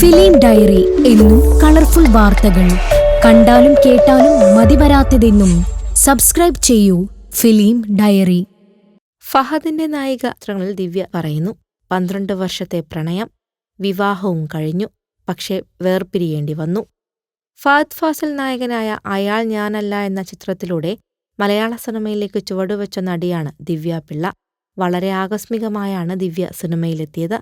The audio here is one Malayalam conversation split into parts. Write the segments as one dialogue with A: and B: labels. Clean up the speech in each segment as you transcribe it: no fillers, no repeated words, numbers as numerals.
A: ഫിലിം ഡയറി എന്നും കളർഫുൾ വാർത്തകൾ. കണ്ടാലും കേട്ടാലും മതിവരാത്തതെന്നും. സബ്സ്ക്രൈബ് ചെയ്യൂ ഫിലിം ഡയറി.
B: ഫഹദിന്റെ നായിക ചിത്രങ്ങളിൽ ദിവ്യ പറയുന്നു. 12 വർഷത്തെ പ്രണയം, വിവാഹവും കഴിഞ്ഞു. പക്ഷേ വേർപിരിയേണ്ടി വന്നു. ഫഹദ് ഫാസിൽ നായകനായ അയാൾ ഞാനല്ല എന്ന ചിത്രത്തിലൂടെ മലയാള സിനിമയിലേക്ക് ചുവടുവെച്ച നടിയാണ് ദിവ്യ പിള്ള. വളരെ ആകസ്മികമായാണ് ദിവ്യ സിനിമയിലെത്തിയത്.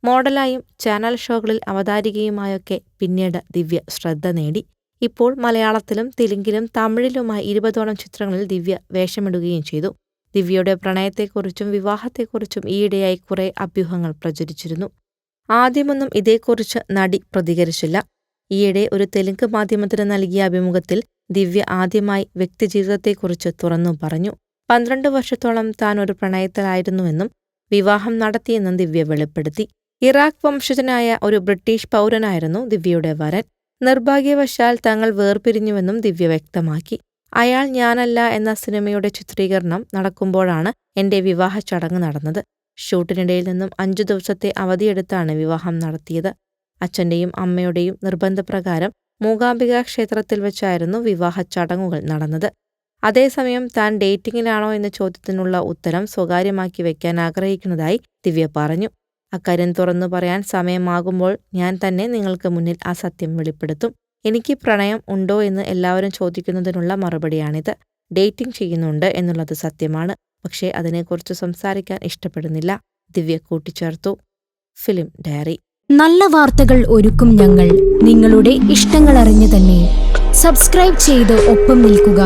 B: മോഡലായും ചാനൽ ഷോകളിൽ അവതാരികയുമായൊക്കെ പിന്നീട് ദിവ്യ ശ്രദ്ധ നേടി. ഇപ്പോൾ മലയാളത്തിലും തെലുങ്കിലും തമിഴിലുമായി 20ഓളം ചിത്രങ്ങളിൽ ദിവ്യ വേഷമിടുകയും ചെയ്തു. ദിവ്യയുടെ പ്രണയത്തെക്കുറിച്ചും വിവാഹത്തെക്കുറിച്ചും ഈയിടെയായി കുറെ അഭ്യൂഹങ്ങൾ പ്രചരിച്ചിരുന്നു. ആദ്യമൊന്നും ഇതേക്കുറിച്ച് നടി പ്രതികരിച്ചില്ല. ഈയിടെ ഒരു തെലുങ്ക് മാധ്യമത്തിന് നൽകിയ അഭിമുഖത്തിൽ ദിവ്യ ആദ്യമായി വ്യക്തിജീവിതത്തെക്കുറിച്ച് തുറന്നു പറഞ്ഞു. 12 വർഷത്തോളം താൻ ഒരു പ്രണയത്തിലായിരുന്നുവെന്നും വിവാഹം നടത്തിയെന്നും ദിവ്യ വെളിപ്പെടുത്തി. ഇറാഖ് വംശജനായ ഒരു ബ്രിട്ടീഷ് പൗരനായിരുന്നു ദിവ്യയുടെ വരൻ. നിർഭാഗ്യവശാൽ തങ്ങൾ വേർപിരിഞ്ഞുവെന്നും ദിവ്യ വ്യക്തമാക്കി. അയാൾ ഞാനല്ല എന്ന സിനിമയുടെ ചിത്രീകരണം നടക്കുമ്പോഴാണ് എന്റെ വിവാഹ ചടങ്ങ് നടന്നത്. ഷൂട്ടിനിടയിൽ നിന്നും 5 ദിവസത്തെ അവധിയെടുത്താണ് വിവാഹം നടത്തിയത്. അച്ഛന്റെയും അമ്മയുടെയും നിർബന്ധപ്രകാരം മൂകാംബിക ക്ഷേത്രത്തിൽ വെച്ചായിരുന്നു വിവാഹ ചടങ്ങുകൾ നടന്നത്. അതേസമയം താൻ ഡേറ്റിംഗിലാണോ എന്ന ചോദ്യത്തിനുള്ള ഉത്തരം സ്വകാര്യമാക്കി വയ്ക്കാൻ ആഗ്രഹിക്കുന്നതായി ദിവ്യ പറഞ്ഞു. അക്കാര്യം തുറന്നു പറയാൻ സമയമാകുമ്പോൾ ഞാൻ തന്നെ നിങ്ങൾക്ക് മുന്നിൽ ആ സത്യം വെളിപ്പെടുത്തും. എനിക്ക് പ്രണയം ഉണ്ടോ എന്ന് എല്ലാവരും ചോദിക്കുന്നതിനുള്ള മറുപടിയാണിത്. ഡേറ്റിംഗ് ചെയ്യുന്നുണ്ട് എന്നുള്ളത് സത്യമാണ്. പക്ഷേ അതിനെക്കുറിച്ച് സംസാരിക്കാൻ ഇഷ്ടപ്പെടുന്നില്ല, ദിവ്യ കൂട്ടിച്ചേർത്തു. Film diary.
A: നല്ല വാർത്തകൾ ഒരുക്കും ഞങ്ങൾ. നിങ്ങളുടെ ഇഷ്ടങ്ങൾ അറിഞ്ഞു തന്നെ. സബ്സ്ക്രൈബ് ചെയ്ത് ഒപ്പം നിൽക്കുക.